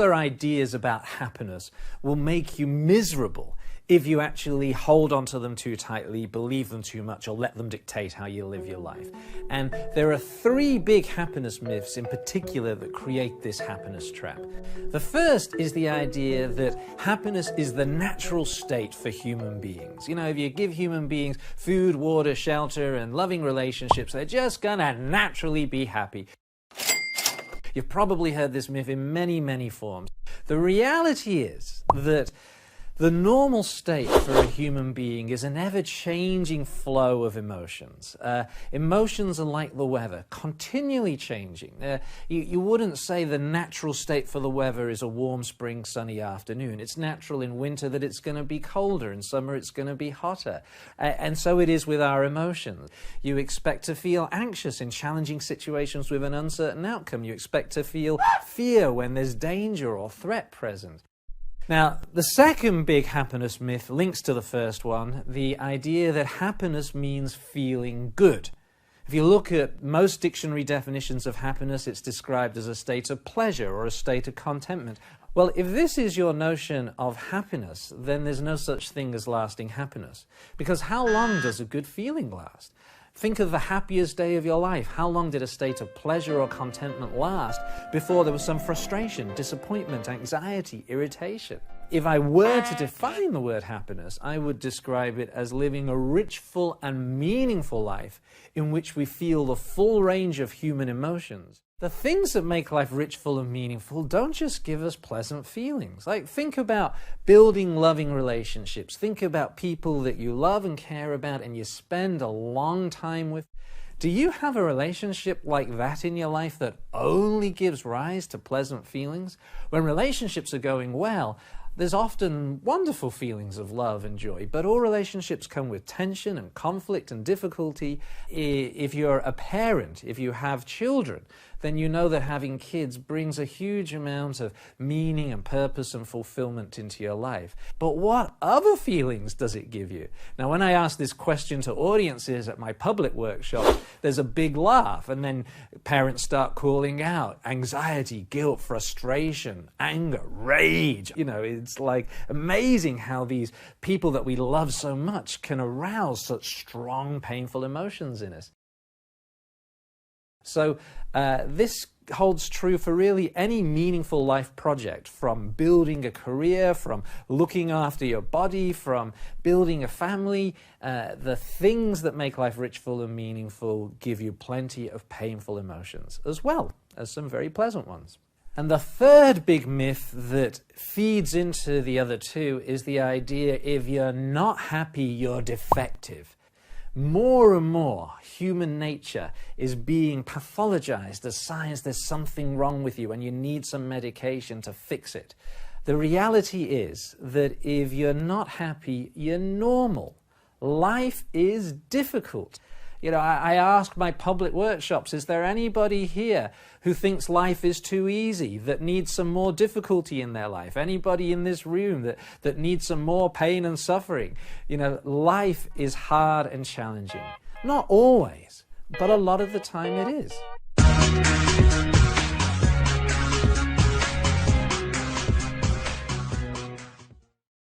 popular ideas about happiness will make you miserable if you actually hold on to them too tightly, believe them too much, or let them dictate how you live your life. And there are 3 big happiness myths in particular that create this happiness trap. The first is the idea that happiness is the natural state for human beings. You know, if you give human beings food, water, shelter, and loving relationships, they're just gonna naturally be happy. You've probably heard this myth in many, many forms. The reality is that the normal state for a human being is an ever-changing flow of emotions. Emotions are like the weather, continually changing. You wouldn't say the natural state for the weather is a warm spring sunny afternoon. It's natural in winter that it's going to be colder, in summer it's going to be hotter. And so it is with our emotions. You expect to feel anxious in challenging situations with an uncertain outcome. You expect to feel fear when there's danger or threat present. Now, the second big happiness myth links to the first one, the idea that happiness means feeling good. If you look at most dictionary definitions of happiness, it's described as a state of pleasure or a state of contentment. Well, if this is your notion of happiness, then there's no such thing as lasting happiness. Because how long does a good feeling last? Think of the happiest day of your life. How long did a state of pleasure or contentment last before there was some frustration, disappointment, anxiety, irritation? If I were to define the word happiness, I would describe it as living a rich, full, and meaningful life in which we feel the full range of human emotions. The things that make life rich, full, and meaningful don't just give us pleasant feelings. Like, think about building loving relationships. Think about people that you love and care about and you spend a long time with. Do you have a relationship like that in your life that only gives rise to pleasant feelings? When relationships are going well, there's often wonderful feelings of love and joy, but all relationships come with tension and conflict and difficulty. If you're a parent, if you have children, then you know that having kids brings a huge amount of meaning and purpose and fulfillment into your life. But what other feelings does it give you? Now, when I ask this question to audiences at my public workshop, there's a big laugh, and then parents start calling out anxiety, guilt, frustration, anger, rage. You know, it's like amazing how these people that we love so much can arouse such strong, painful emotions in us. So this holds true for really any meaningful life project, from building a career, from looking after your body, from building a family. The things that make life rich, full, and meaningful give you plenty of painful emotions, as well as some very pleasant ones. And the third big myth that feeds into the other two is the idea if you're not happy, you're defective. More and more, human nature is being pathologized as signs there's something wrong with you and you need some medication to fix it. The reality is that if you're not happy, you're normal. Life is difficult. You know, I ask my public workshops, is there anybody here who thinks life is too easy, that needs some more difficulty in their life? Anybody in this room that needs some more pain and suffering? You know, life is hard and challenging. Not always, but a lot of the time it is.